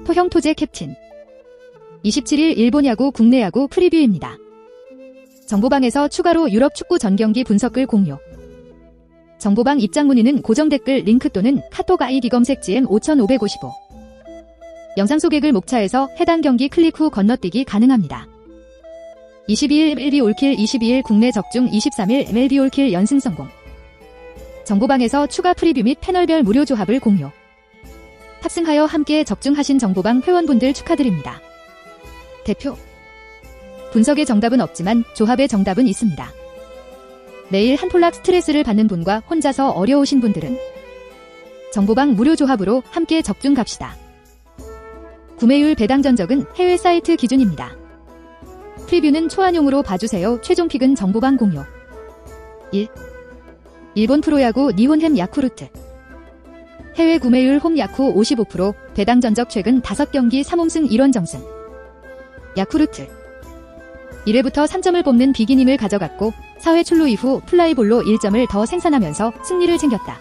토형 토제 캡틴 27일 일본 야구 국내 야구 프리뷰입니다. 정보방에서 추가로 유럽 축구 전경기 분석글 공유. 정보방 입장 문의는 고정 댓글 링크 또는 카톡 아이디 검색 GM 5555. 영상 소개글 목차에서 해당 경기 클릭 후 건너뛰기 가능합니다. 22일 MLB 올킬 22일 국내 적중 23일 MLB 올킬 연승 성공. 정보방에서 추가 프리뷰 및 패널별 무료 조합을 공유. 탑승하여 함께 적중하신 정보방 회원분들 축하드립니다. 대표 분석의 정답은 없지만 조합의 정답은 있습니다. 매일 한 폴락 스트레스를 받는 분과 혼자서 어려우신 분들은 정보방 무료 조합으로 함께 적중 갑시다. 구매율 배당 전적은 해외 사이트 기준입니다. 프리뷰는 초안용으로 봐주세요. 최종 픽은 정보방 공유. 1. 일본 프로야구 니혼햄 야쿠르트. 해외 구매율 홈 야쿠 55%, 배당 전적 최근 5경기 3홈승 1원정승. 야쿠르트 1회부터 3점을 뽑는 비기님을 가져갔고 4회 출루 이후 플라이볼로 1점을 더 생산하면서 승리를 챙겼다.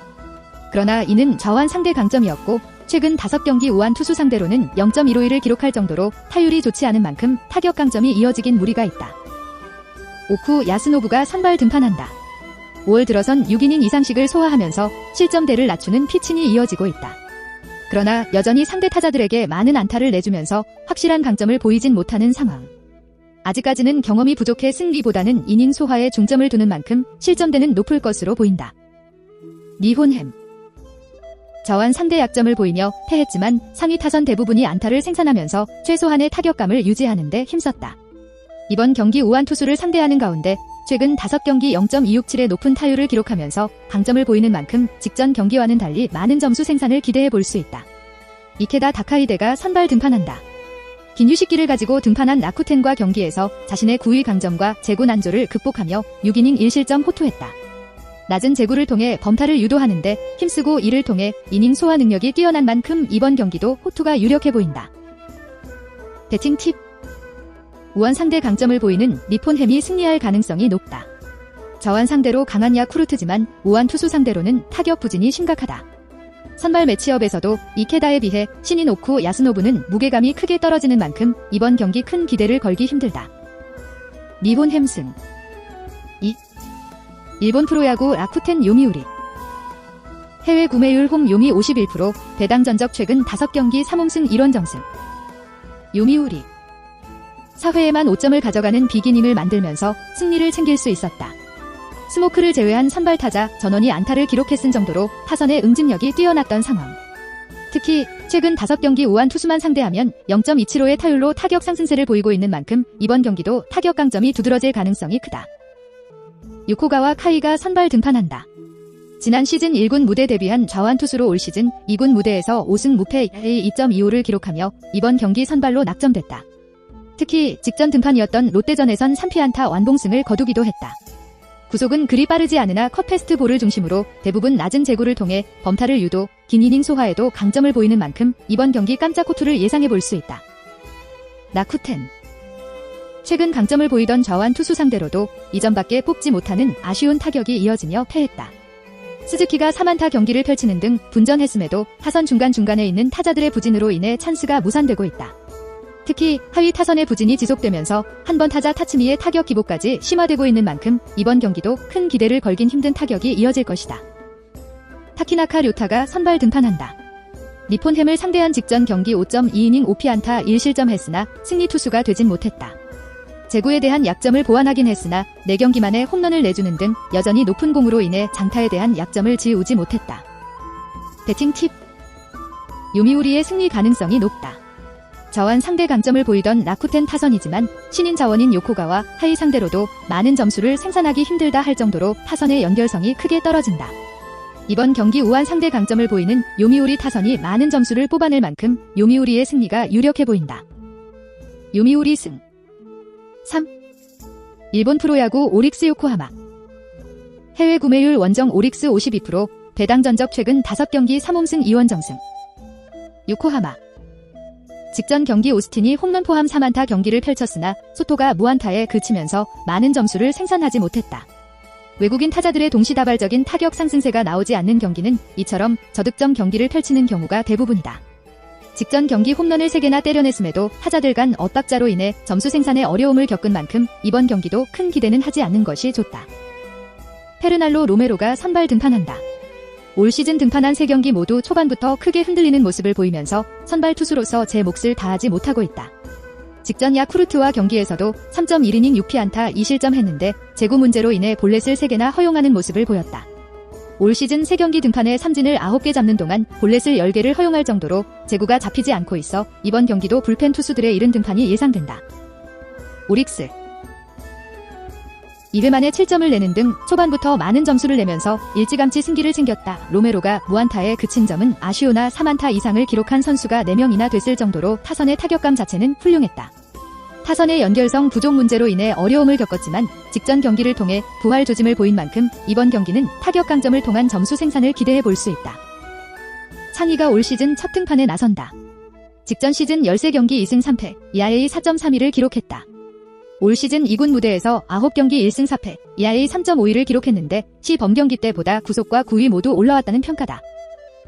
그러나 이는 좌완 상대 강점이었고 최근 5경기 우완 투수 상대로는 0.151을 기록할 정도로 타율이 좋지 않은 만큼 타격 강점이 이어지긴 무리가 있다. 오쿠 야스노부가 선발 등판한다. 5월 들어선 6이닝 이상씩을 소화하면서 실점대를 낮추는 피칭이 이어지고 있다. 그러나 여전히 상대 타자들에게 많은 안타를 내주면서 확실한 강점을 보이진 못하는 상황. 아직까지는 경험이 부족해 승리보다는 이닝 소화에 중점을 두는 만큼 실점대는 높을 것으로 보인다. 니혼햄 저완 상대 약점을 보이며 패했지만 상위 타선 대부분이 안타를 생산하면서 최소한의 타격감을 유지하는 데 힘썼다. 이번 경기 우완 투수를 상대하는 가운데 최근 5경기 0.267의 높은 타율을 기록하면서 강점을 보이는 만큼 직전 경기와는 달리 많은 점수 생산을 기대해 볼 수 있다. 이케다 다카이데가 선발 등판한다. 긴 휴식기를 가지고 등판한 라쿠텐과 경기에서 자신의 9위 강점과 제구 난조를 극복하며 6이닝 1실점 호투했다. 낮은 제구를 통해 범타를 유도하는데 힘쓰고 이를 통해 이닝 소화 능력이 뛰어난 만큼 이번 경기도 호투가 유력해 보인다. 배팅 팁 우완 상대 강점을 보이는 니폰햄이 승리할 가능성이 높다. 저완 상대로 강한 야쿠르트지만 우완 투수 상대로는 타격 부진이 심각하다. 선발 매치업에서도 이케다에 비해 신인 오쿠 야스노부는 무게감이 크게 떨어지는 만큼 이번 경기 큰 기대를 걸기 힘들다. 니혼햄 승 2. 일본 프로야구 라쿠텐 요미우리. 해외 구매율 홈 요미 51%, 배당 전적 최근 5경기 3홈승 1원정승. 요미우리 4회에만 5점을 가져가는 비기님을 만들면서 승리를 챙길 수 있었다. 스모크를 제외한 선발 타자 전원이 안타를 기록했을 정도로 타선의 응집력이 뛰어났던 상황. 특히 최근 5경기 우완 투수만 상대하면 0.275의 타율로 타격 상승세를 보이고 있는 만큼 이번 경기도 타격 강점이 두드러질 가능성이 크다. 유코가와 카이가 선발 등판한다. 지난 시즌 1군 무대 데뷔한 좌완 투수로 올 시즌 2군 무대에서 5승 무패 2.25를 기록하며 이번 경기 선발로 낙점됐다. 특히 직전 등판이었던 롯데전에선 3피안타 완봉승을 거두기도 했다. 구속은 그리 빠르지 않으나 컷패스트 볼을 중심으로 대부분 낮은 제구를 통해 범타를 유도, 긴 이닝 소화에도 강점을 보이는 만큼 이번 경기 깜짝 호투를 예상해 볼 수 있다. 라쿠텐 최근 강점을 보이던 좌완 투수 상대로도 이전밖에 뽑지 못하는 아쉬운 타격이 이어지며 패했다. 스즈키가 3안타 경기를 펼치는 등 분전했음에도 타선 중간중간에 있는 타자들의 부진으로 인해 찬스가 무산되고 있다. 특히 하위 타선의 부진이 지속되면서 한 번 타자 타츠미의 타격 기복까지 심화되고 있는 만큼 이번 경기도 큰 기대를 걸긴 힘든 타격이 이어질 것이다. 타키나카 료타가 선발 등판한다. 니폰햄을 상대한 직전 경기 5.2이닝 5피안타 1실점 했으나 승리 투수가 되진 못했다. 제구에 대한 약점을 보완하긴 했으나 4경기 만에 홈런을 내주는 등 여전히 높은 공으로 인해 장타에 대한 약점을 지우지 못했다. 배팅 팁 요미우리의 승리 가능성이 높다. 저완 상대 강점을 보이던 라쿠텐 타선이지만 신인 자원인 요코가와 하이 상대로도 많은 점수를 생산하기 힘들다 할 정도로 타선의 연결성이 크게 떨어진다. 이번 경기 우완 상대 강점을 보이는 요미우리 타선이 많은 점수를 뽑아낼 만큼 요미우리의 승리가 유력해 보인다. 요미우리 승 3. 일본 프로야구 오릭스 요코하마. 해외 구매율 원정 오릭스 52%, 배당 전적 최근 5경기 3홈승 2원정승. 요코하마 직전 경기 오스틴이 홈런 포함 3안타 경기를 펼쳤으나 소토가 무안타에 그치면서 많은 점수를 생산하지 못했다. 외국인 타자들의 동시다발적인 타격 상승세가 나오지 않는 경기는 이처럼 저득점 경기를 펼치는 경우가 대부분이다. 직전 경기 홈런을 3개나 때려냈음에도 타자들 간 엇박자로 인해 점수 생산에 어려움을 겪은 만큼 이번 경기도 큰 기대는 하지 않는 것이 좋다. 페르난로 로메로가 선발 등판한다. 올 시즌 등판한 3경기 모두 초반부터 크게 흔들리는 모습을 보이면서 선발 투수로서 제 몫을 다하지 못하고 있다. 직전 야쿠르트와 경기에서도 3.1이닝 6피안타 2실점 했는데 제구 문제로 인해 볼넷을 3개나 허용하는 모습을 보였다. 올 시즌 3경기 등판에 삼진을 9개 잡는 동안 볼넷을 10개를 허용할 정도로 제구가 잡히지 않고 있어 이번 경기도 불펜 투수들의 이른 등판이 예상된다. 오릭스 2회 만에 7점을 내는 등 초반부터 많은 점수를 내면서 일찌감치 승기를 챙겼다. 로메로가 무안타에 그친 점은 아쉬우나 3안타 이상을 기록한 선수가 4명이나 됐을 정도로 타선의 타격감 자체는 훌륭했다. 타선의 연결성 부족 문제로 인해 어려움을 겪었지만 직전 경기를 통해 부활 조짐을 보인 만큼 이번 경기는 타격 강점을 통한 점수 생산을 기대해 볼 수 있다. 창희가 올 시즌 첫 등판에 나선다. 직전 시즌 13경기 2승 3패, ERA 4.32를 기록했다. 올 시즌 2군 무대에서 9경기 1승 4패, ERA 3.52를 기록했는데 시범경기 때보다 구속과 구위 모두 올라왔다는 평가다.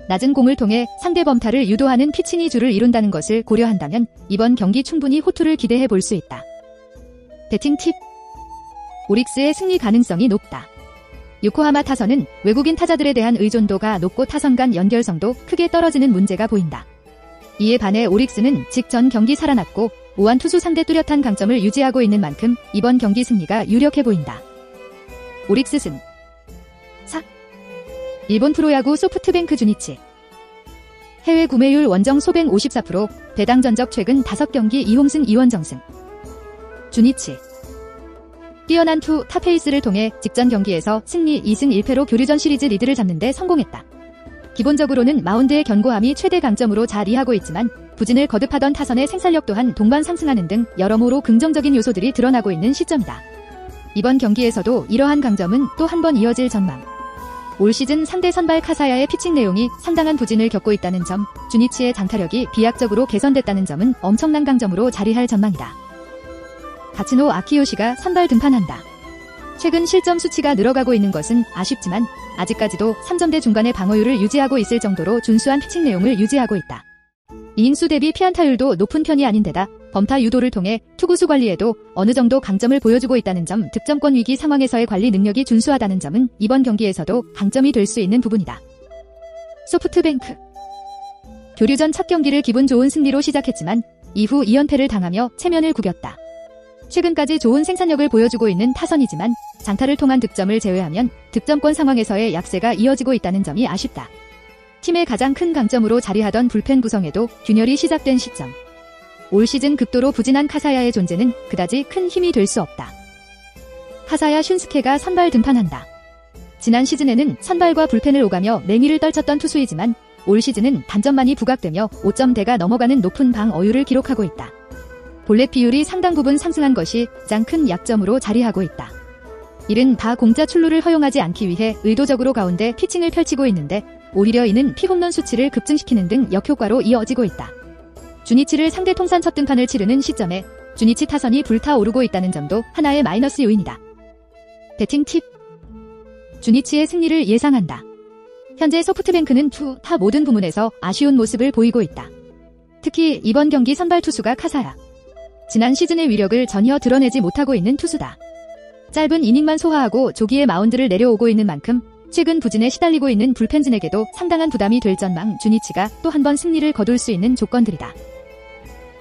낮은 공을 통해 상대 범타를 유도하는 피칭이 주를 이룬다는 것을 고려한다면 이번 경기 충분히 호투를 기대해 볼 수 있다. 배팅 팁. 오릭스의 승리 가능성이 높다. 요코하마 타선은 외국인 타자들에 대한 의존도가 높고 타선 간 연결성도 크게 떨어지는 문제가 보인다. 이에 반해 오릭스는 직전 경기 살아났고 우완 투수 상대 뚜렷한 강점을 유지하고 있는 만큼 이번 경기 승리가 유력해 보인다. 오릭스 승 4. 일본 프로야구 소프트뱅크 주니치. 해외 구매율 원정 소뱅 54%, 배당 전적 최근 5경기 2홈승 2원정승. 주니치. 뛰어난 타페이스를 통해 직전 경기에서 승리 2승 1패로 교류전 시리즈 리드를 잡는 데 성공했다. 기본적으로는 마운드의 견고함이 최대 강점으로 자리하고 있지만 부진을 거듭하던 타선의 생산력 또한 동반 상승하는 등 여러모로 긍정적인 요소들이 드러나고 있는 시점이다. 이번 경기에서도 이러한 강점은 또 한 번 이어질 전망. 올 시즌 상대 선발 카사야의 피칭 내용이 상당한 부진을 겪고 있다는 점, 주니치의 장타력이 비약적으로 개선됐다는 점은 엄청난 강점으로 자리할 전망이다. 가츠노 아키요시가 선발 등판한다. 최근 실점 수치가 늘어가고 있는 것은 아쉽지만 아직까지도 3점대 중반의 방어율을 유지하고 있을 정도로 준수한 피칭 내용을 유지하고 있다. 이닝수 대비 피안타율도 높은 편이 아닌데다 범타 유도를 통해 투구수 관리에도 어느 정도 강점을 보여주고 있다는 점, 득점권 위기 상황에서의 관리 능력이 준수하다는 점은 이번 경기에서도 강점이 될 수 있는 부분이다. 소프트뱅크. 교류전 첫 경기를 기분 좋은 승리로 시작했지만 이후 2연패를 당하며 체면을 구겼다. 최근까지 좋은 생산력을 보여주고 있는 타선이지만 장타를 통한 득점을 제외하면 득점권 상황에서의 약세가 이어지고 있다는 점이 아쉽다. 팀의 가장 큰 강점으로 자리하던 불펜 구성에도 균열이 시작된 시점. 올 시즌 극도로 부진한 카사야의 존재는 그다지 큰 힘이 될 수 없다. 카사야 슌스케가 선발 등판한다. 지난 시즌에는 선발과 불펜을 오가며 맹위를 떨쳤던 투수이지만 올 시즌은 단점만이 부각되며 5점대가 넘어가는 높은 방어율을 기록하고 있다. 볼넷 비율이 상당 부분 상승한 것이 가장 큰 약점으로 자리하고 있다. 이른 다 공짜 출루를 허용하지 않기 위해 의도적으로 가운데 피칭을 펼치고 있는데 오히려 이는 피홈런 수치를 급증시키는 등 역효과로 이어지고 있다. 주니치를 상대 통산 첫 등판을 치르는 시점에 주니치 타선이 불타오르고 있다는 점도 하나의 마이너스 요인이다. 배팅 팁. 주니치의 승리를 예상한다. 현재 소프트뱅크는 타 모든 부문에서 아쉬운 모습을 보이고 있다. 특히 이번 경기 선발 투수가 카사야. 지난 시즌의 위력을 전혀 드러내지 못하고 있는 투수다. 짧은 이닝만 소화하고 조기에 마운드를 내려오고 있는 만큼 최근 부진에 시달리고 있는 불펜진에게도 상당한 부담이 될 전망. 주니치가 또 한 번 승리를 거둘 수 있는 조건들이다.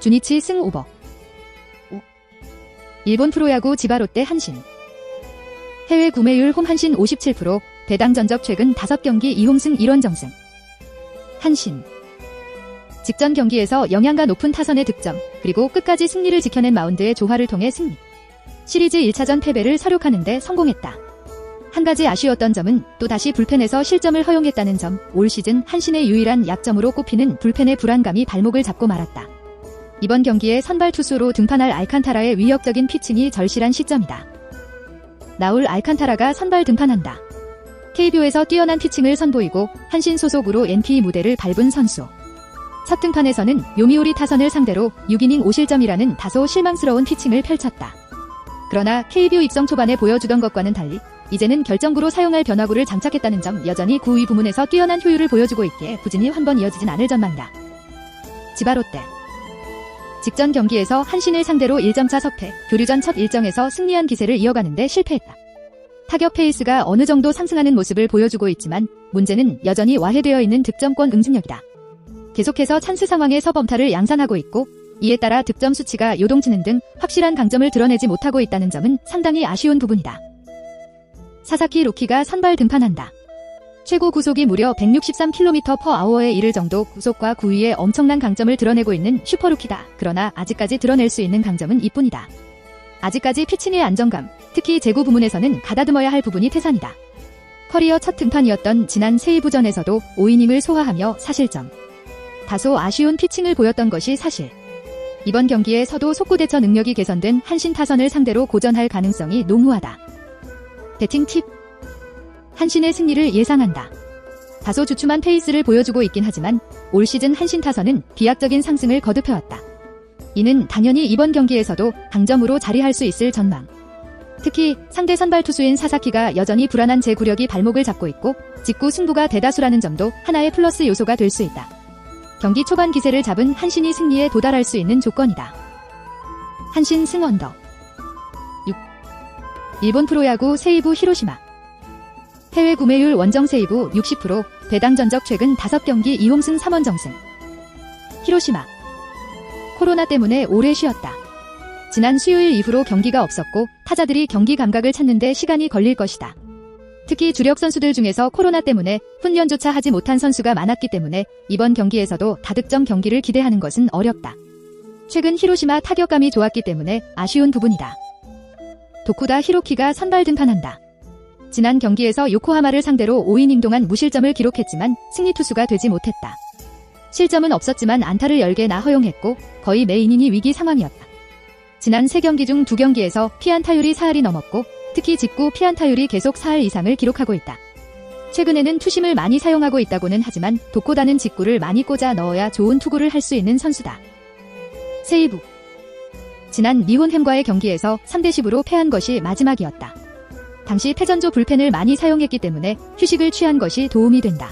주니치 승 오버. 일본 프로야구 지바 롯데 한신. 해외 구매율 홈 한신 57%, 배당 전적 최근 5경기 2홈승 1원정승. 한신. 직전 경기에서 영양가 높은 타선의 득점, 그리고 끝까지 승리를 지켜낸 마운드의 조화를 통해 승리. 시리즈 1차전 패배를 서력하는 데 성공했다. 한 가지 아쉬웠던 점은 또다시 불펜에서 실점을 허용했다는 점, 올 시즌 한신의 유일한 약점으로 꼽히는 불펜의 불안감이 발목을 잡고 말았다. 이번 경기에 선발 투수로 등판할 알칸타라의 위협적인 피칭이 절실한 시점이다. 나울 알칸타라가 선발 등판한다. KBO에서 뛰어난 피칭을 선보이고 한신 소속으로 NP 무대를 밟은 선수. 첫 등판에서는 요미우리 타선을 상대로 6이닝 5실점이라는 다소 실망스러운 피칭을 펼쳤다. 그러나 KBO 입성 초반에 보여주던 것과는 달리 이제는 결정구로 사용할 변화구를 장착했다는 점, 여전히 구위 부문에서 뛰어난 효율을 보여주고 있기에 부진이 한 번 이어지진 않을 전망이다. 지바롯데. 직전 경기에서 한신을 상대로 1점차 석패, 교류전 첫 일정에서 승리한 기세를 이어가는데 실패했다. 타격 페이스가 어느 정도 상승하는 모습을 보여주고 있지만 문제는 여전히 와해되어 있는 득점권 응징력이다. 계속해서 찬스 상황에서 범타를 양산하고 있고 이에 따라 득점 수치가 요동치는 등 확실한 강점을 드러내지 못하고 있다는 점은 상당히 아쉬운 부분이다. 사사키 루키가 선발 등판한다. 최고 구속이 무려 163km/h에 이를 정도 구속과 구위에 엄청난 강점을 드러내고 있는 슈퍼루키다. 그러나 아직까지 드러낼 수 있는 강점은 이뿐이다. 아직까지 피칭의 안정감, 특히 제구 부문에서는 가다듬어야 할 부분이 태산이다. 커리어 첫 등판이었던 지난 세이브전에서도 5이닝을 소화하며 사실점. 다소 아쉬운 피칭을 보였던 것이 사실. 이번 경기에서도 속구 대처 능력이 개선된 한신 타선을 상대로 고전할 가능성이 농후하다. 배팅 팁. 한신의 승리를 예상한다. 다소 주춤한 페이스를 보여주고 있긴 하지만 올 시즌 한신 타선은 비약적인 상승을 거듭해왔다. 이는 당연히 이번 경기에서도 강점으로 자리할 수 있을 전망. 특히 상대 선발 투수인 사사키가 여전히 불안한 제구력이 발목을 잡고 있고 직구 승부가 대다수라는 점도 하나의 플러스 요소가 될 수 있다. 경기 초반 기세를 잡은 한신이 승리에 도달할 수 있는 조건이다. 한신 승 언더. 6. 일본 프로야구 세이부 히로시마. 해외 구매율 원정 세이브 60%, 배당 전적 최근 5경기 2홈승 3원정승. 히로시마. 코로나 때문에 오래 쉬었다. 지난 수요일 이후로 경기가 없었고 타자들이 경기 감각을 찾는데 시간이 걸릴 것이다. 특히 주력 선수들 중에서 코로나 때문에 훈련조차 하지 못한 선수가 많았기 때문에 이번 경기에서도 다득점 경기를 기대하는 것은 어렵다. 최근 히로시마 타격감이 좋았기 때문에 아쉬운 부분이다. 도쿠다 히로키가 선발 등판한다. 지난 경기에서 요코하마를 상대로 5이닝 동안 무실점을 기록했지만 승리 투수가 되지 못했다. 실점은 없었지만 안타를 10개나 허용했고 거의 매 이닝이 위기 상황이었다. 지난 3경기 중 2경기에서 피안타율이 4할이 넘었고 특히 직구 피안타율이 계속 4할 이상을 기록하고 있다. 최근에는 투심을 많이 사용하고 있다고는 하지만 도코다는 직구를 많이 꽂아 넣어야 좋은 투구를 할 수 있는 선수다. 세이부. 지난 니혼햄과의 경기에서 3대10으로 패한 것이 마지막이었다. 당시 패전조 불펜을 많이 사용했기 때문에 휴식을 취한 것이 도움이 된다.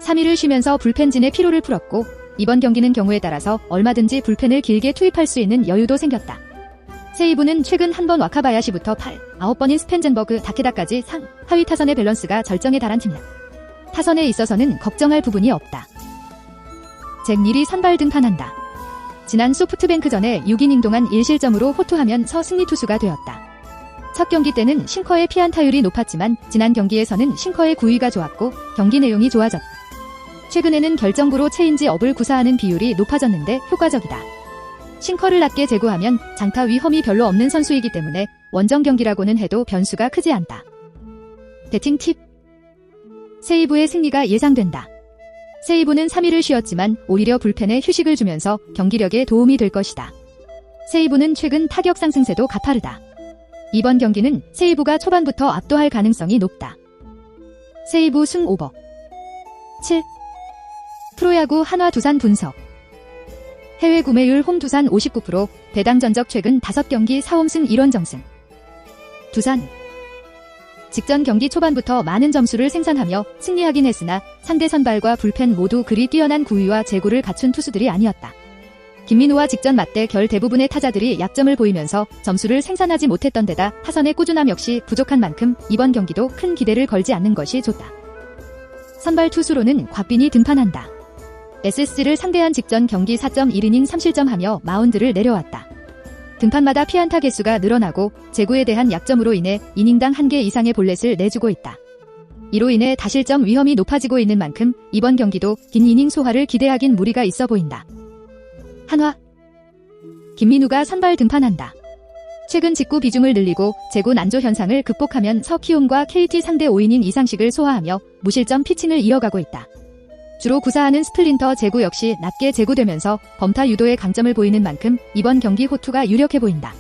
3일을 쉬면서 불펜진의 피로를 풀었고 이번 경기는 경우에 따라서 얼마든지 불펜을 길게 투입할 수 있는 여유도 생겼다. 세이부는 최근 한 번 와카바야시부터 9번인 스펜젠버그, 다케다까지 상, 하위 타선의 밸런스가 절정에 달한 팀이다. 타선에 있어서는 걱정할 부분이 없다. 잭 닐이 선발 등판한다. 지난 소프트뱅크전에 6이닝 동안 1실점으로 호투하면서 승리 투수가 되었다. 첫 경기 때는 싱커의 피안타율이 높았지만 지난 경기에서는 싱커의 구위가 좋았고 경기 내용이 좋아졌다. 최근에는 결정구로 체인지 업을 구사하는 비율이 높아졌는데 효과적이다. 싱커를 낮게 제구하면 장타 위험이 별로 없는 선수이기 때문에 원정 경기라고는 해도 변수가 크지 않다. 배팅 팁. 세이부의 승리가 예상된다. 세이부는 3일을 쉬었지만 오히려 불펜에 휴식을 주면서 경기력에 도움이 될 것이다. 세이부는 최근 타격 상승세도 가파르다. 이번 경기는 세이부가 초반부터 압도할 가능성이 높다. 세이부 승 오버. 7. 프로야구 한화 두산 분석. 해외 구매율 홈 두산 59%, 배당 전적 최근 5경기 4홈승 1원정승. 두산. 직전 경기 초반부터 많은 점수를 생산하며 승리하긴 했으나 상대 선발과 불펜 모두 그리 뛰어난 구위와 제구를 갖춘 투수들이 아니었다. 김민우와 직전 맞대 결 대부분의 타자들이 약점을 보이면서 점수를 생산하지 못했던 데다 타선의 꾸준함 역시 부족한 만큼 이번 경기도 큰 기대를 걸지 않는 것이 좋다. 선발 투수로는 곽빈이 등판한다. SSG를 상대한 직전 경기 4.1이닝 3실점하며 마운드를 내려왔다. 등판마다 피안타 개수가 늘어나고 제구에 대한 약점으로 인해 이닝당 1개 이상의 볼넷을 내주고 있다. 이로 인해 다실점 위험이 높아지고 있는 만큼 이번 경기도 긴 이닝 소화를 기대하긴 무리가 있어 보인다. 한화. 김민우가 선발 등판한다. 최근 직구 비중을 늘리고 제구 난조 현상을 극복하면서 키움과 KT 상대 5이닝 이상씩을 소화하며 무실점 피칭을 이어가고 있다. 주로 구사하는 스플린터 제구 역시 낮게 제구되면서 범타 유도의 강점을 보이는 만큼 이번 경기 호투가 유력해 보인다.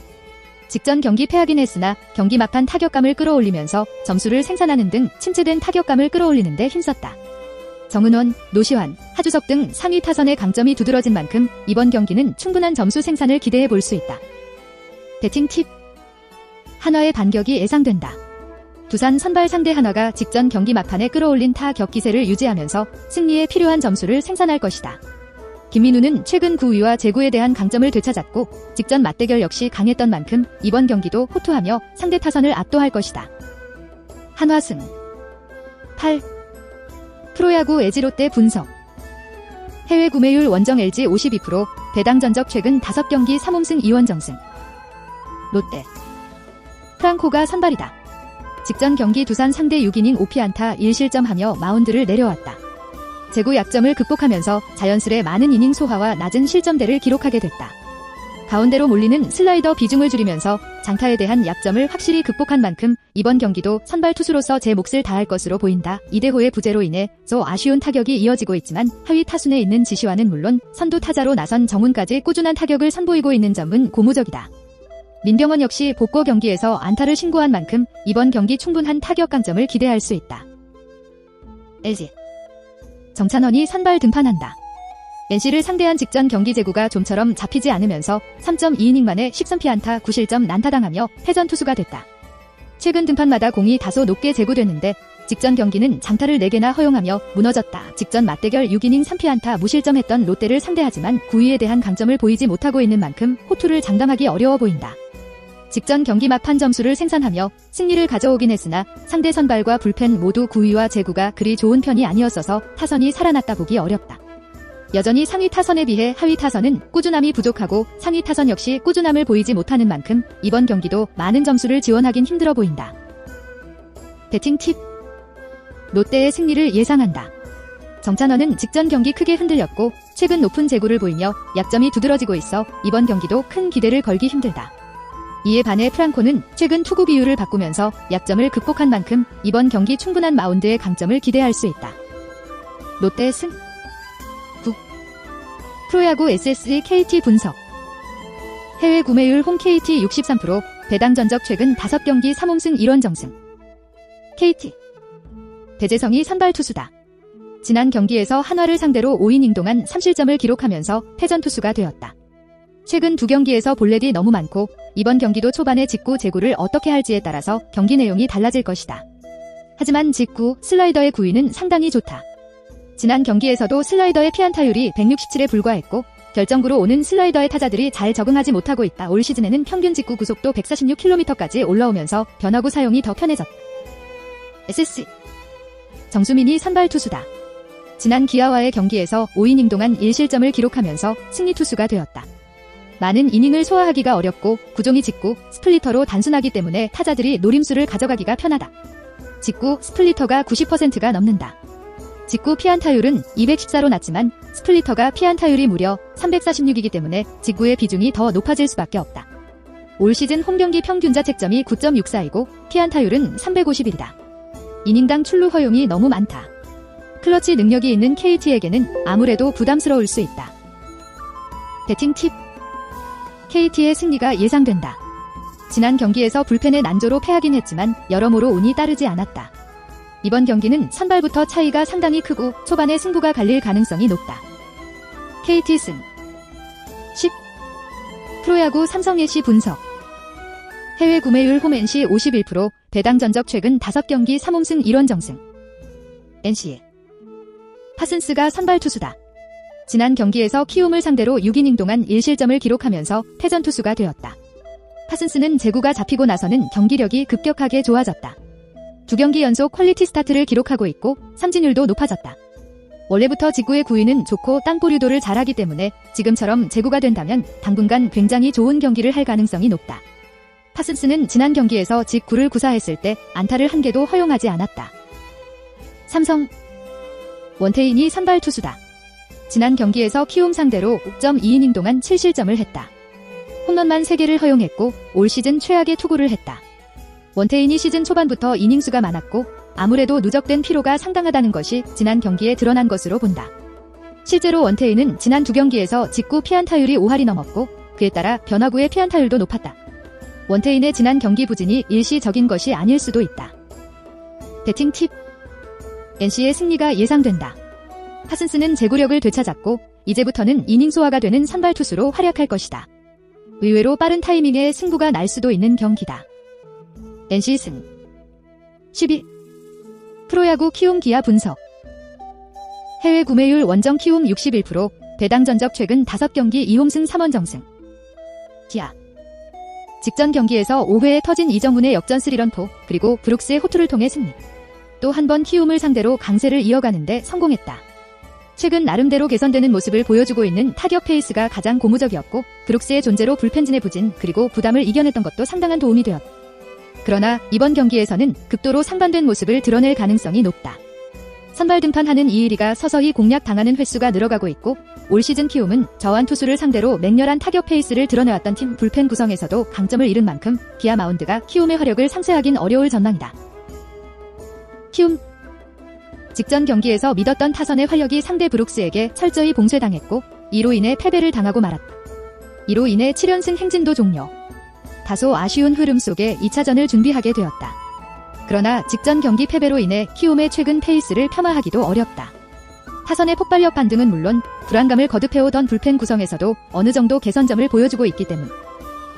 직전 경기 패하긴 했으나 경기 막판 타격감을 끌어올리면서 점수를 생산하는 등 침체된 타격감을 끌어올리는 데 힘썼다. 정은원, 노시환, 하주석 등 상위 타선의 강점이 두드러진 만큼 이번 경기는 충분한 점수 생산을 기대해 볼 수 있다. 배팅 팁. 한화의 반격이 예상된다. 두산 선발 상대 한화가 직전 경기 막판에 끌어올린 타격 기세를 유지하면서 승리에 필요한 점수를 생산할 것이다. 김민우는 최근 구위와 제구에 대한 강점을 되찾았고 직전 맞대결 역시 강했던 만큼 이번 경기도 호투하며 상대 타선을 압도할 것이다. 한화승 8. 프로야구 LG롯데 분석. 해외 구매율 원정 LG 52%, 배당 전적 최근 5경기 3홈승 2원정승. 롯데 프랑코가 선발이다. 직전 경기 두산 상대 6이닝 5피안타 1실점하며 마운드를 내려왔다. 제구 약점을 극복하면서 자연스레 많은 이닝 소화와 낮은 실점대를 기록하게 됐다. 가운데로 몰리는 슬라이더 비중을 줄이면서 장타에 대한 약점을 확실히 극복한 만큼 이번 경기도 선발 투수로서 제 몫을 다할 것으로 보인다. 이대호의 부재로 인해 아쉬운 타격이 이어지고 있지만 하위 타순에 있는 지시와는 물론 선두 타자로 나선 정훈까지 꾸준한 타격을 선보이고 있는 점은 고무적이다. 민병헌 역시 복고 경기에서 안타를 신고한 만큼 이번 경기 충분한 타격 강점을 기대할 수 있다. LG 정찬원이 선발 등판한다. NC를 상대한 직전 경기 제구가 좀처럼 잡히지 않으면서 3.2이닝 만에 13피안타 9실점 난타당하며 패전 투수가 됐다. 최근 등판마다 공이 다소 높게 제구됐는데 직전 경기는 장타를 4개나 허용하며 무너졌다. 직전 맞대결 6이닝 3피안타 무실점했던 롯데를 상대하지만 구위에 대한 강점을 보이지 못하고 있는 만큼 호투를 장담하기 어려워 보인다. 직전 경기 막판 점수를 생산하며 승리를 가져오긴 했으나 상대 선발과 불펜 모두 구위와 제구가 그리 좋은 편이 아니었어서 타선이 살아났다 보기 어렵다. 여전히 상위 타선에 비해 하위 타선은 꾸준함이 부족하고 상위 타선 역시 꾸준함을 보이지 못하는 만큼 이번 경기도 많은 점수를 지원하긴 힘들어 보인다. 배팅 팁. 롯데의 승리를 예상한다. 정찬원은 직전 경기 크게 흔들렸고 최근 높은 제구를 보이며 약점이 두드러지고 있어 이번 경기도 큰 기대를 걸기 힘들다. 이에 반해 프랑코는 최근 투구 비율을 바꾸면서 약점을 극복한 만큼 이번 경기 충분한 마운드의 강점을 기대할 수 있다. 롯데 승. 9. 프로야구 SSG KT 분석. 해외 구매율 홈 KT 63%, 배당 전적 최근 5경기 3홈승 1원정승. KT 배재성이 선발 투수다. 지난 경기에서 한화를 상대로 5이닝 동안 3실점을 기록하면서 패전 투수가 되었다. 최근 2경기에서 볼넷이 너무 많고 이번 경기도 초반에 직구 제구를 어떻게 할지에 따라서 경기 내용이 달라질 것이다. 하지만 직구, 슬라이더의 구위는 상당히 좋다. 지난 경기에서도 슬라이더의 피안타율이 167에 불과했고 결정구로 오는 슬라이더의 타자들이 잘 적응하지 못하고 있다. 올 시즌에는 평균 직구 구속도 146km까지 올라오면서 변화구 사용이 더 편해졌다. SSG 정수민이 선발 투수다. 지난 기아와의 경기에서 5이닝 동안 1실점을 기록하면서 승리 투수가 되었다. 많은 이닝을 소화하기가 어렵고 구종이 직구, 스플리터로 단순하기 때문에 타자들이 노림수를 가져가기가 편하다. 직구, 스플리터가 90%가 넘는다. 직구 피안타율은 214로 낮지만 스플리터가 피안타율이 무려 346이기 때문에 직구의 비중이 더 높아질 수밖에 없다. 올 시즌 홈경기 평균 자책점이 9.64이고 피안타율은 351이다. 이닝당 출루 허용이 너무 많다. 클러치 능력이 있는 KT에게는 아무래도 부담스러울 수 있다. 배팅 팁. KT의 승리가 예상된다. 지난 경기에서 불펜의 난조로 패하긴 했지만 여러모로 운이 따르지 않았다. 이번 경기는 선발부터 차이가 상당히 크고 초반에 승부가 갈릴 가능성이 높다. KT 승. 10. 프로야구 삼성 NC 분석. 해외 구매율 홈 NC 51%, 배당 전적 최근 5경기 3홈승 1원정승. NC 파슨스가 선발 투수다. 지난 경기에서 키움을 상대로 6이닝 동안 1실점을 기록하면서 패전 투수가 되었다. 파슨스는 제구가 잡히고 나서는 경기력이 급격하게 좋아졌다. 2경기 연속 퀄리티 스타트를 기록하고 있고 삼진율도 높아졌다. 원래부터 직구의 구위는 좋고 땅볼 유도를 잘하기 때문에 지금처럼 제구가 된다면 당분간 굉장히 좋은 경기를 할 가능성이 높다. 파슨스는 지난 경기에서 직구를 구사했을 때 안타를 한 개도 허용하지 않았다. 삼성 원태인이 선발 투수다. 지난 경기에서 키움 상대로 5.2이닝 동안 7실점을 했다. 홈런만 3개를 허용했고 올 시즌 최악의 투구를 했다. 원태인이 시즌 초반부터 이닝수가 많았고 아무래도 누적된 피로가 상당하다는 것이 지난 경기에 드러난 것으로 본다. 실제로 원태인은 지난 2경기에서 직구 피안타율이 5할이 넘었고 그에 따라 변화구의 피안타율도 높았다. 원태인의 지난 경기 부진이 일시적인 것이 아닐 수도 있다. 배팅 팁. NC의 승리가 예상된다. 파슨스는 제구력을 되찾았고 이제부터는 이닝 소화가 되는 선발 투수로 활약할 것이다. 의외로 빠른 타이밍에 승부가 날 수도 있는 경기다. NC 승. 12. 프로야구 키움 기아 분석. 해외 구매율 원정 키움 61%, 배당 전적 최근 5경기 2홈승 3원정승. 기아. 직전 경기에서 5회에 터진 이정훈의 역전 3런포, 그리고 브룩스의 호투를 통해 승리. 또 한 번 키움을 상대로 강세를 이어가는데 성공했다. 최근 나름대로 개선되는 모습을 보여주고 있는 타격 페이스가 가장 고무적이었고, 브룩스의 존재로 불펜진의 부진, 그리고 부담을 이겨냈던 것도 상당한 도움이 되었다. 그러나 이번 경기에서는 극도로 상반된 모습을 드러낼 가능성이 높다. 선발 등판하는 이일이가 서서히 공략당하는 횟수가 늘어가고 있고, 올 시즌 키움은 저한 투수를 상대로 맹렬한 타격 페이스를 드러내왔던 팀 불펜 구성에서도 강점을 잃은 만큼 기아 마운드가 키움의 화력을 상쇄하긴 어려울 전망이다. 키움. 직전 경기에서 믿었던 타선의 활력이 상대 브룩스에게 철저히 봉쇄당했고, 이로 인해 패배를 당하고 말았다. 이로 인해 7연승 행진도 종료. 다소 아쉬운 흐름 속에 2차전을 준비하게 되었다. 그러나 직전 경기 패배로 인해 키움의 최근 페이스를 폄하하기도 어렵다. 타선의 폭발력 반등은 물론 불안감을 거듭해오던 불펜 구성에서도 어느 정도 개선점을 보여주고 있기 때문.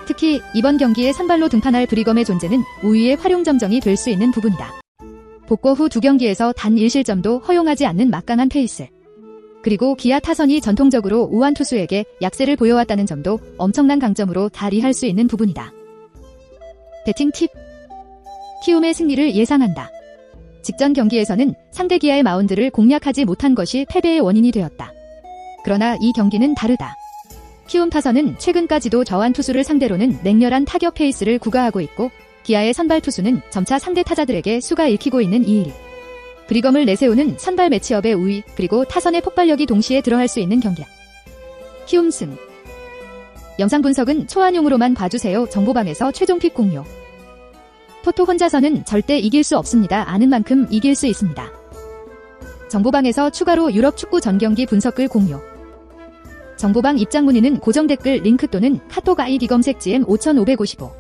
특히 이번 경기에 선발로 등판할 브리검의 존재는 우위의 활용점정이 될 수 있는 부분이다. 복고 후 2경기에서 단 1실점도 허용하지 않는 막강한 페이스. 그리고 기아 타선이 전통적으로 우완 투수에게 약세를 보여왔다는 점도 엄청난 강점으로 발휘할 수 있는 부분이다. 배팅 팁. 키움의 승리를 예상한다. 직전 경기에서는 상대 기아의 마운드를 공략하지 못한 것이 패배의 원인이 되었다. 그러나 이 경기는 다르다. 키움 타선은 최근까지도 저한 투수를 상대로는 맹렬한 타격 페이스를 구가하고 있고, 기아의 선발 투수는 점차 상대 타자들에게 수가 읽히고 있는 이일. 브리검을 내세우는 선발 매치업의 우위, 그리고 타선의 폭발력이 동시에 들어갈 수 있는 경기야. 키움 승. 영상 분석은 초안용으로만 봐주세요. 정보방에서 최종픽 공유. 토토 혼자서는 절대 이길 수 없습니다. 아는 만큼 이길 수 있습니다. 정보방에서 추가로 유럽 축구 전경기 분석글 공유. 정보방 입장 문의는 고정 댓글 링크 또는 카톡 아이디 검색 GM 5555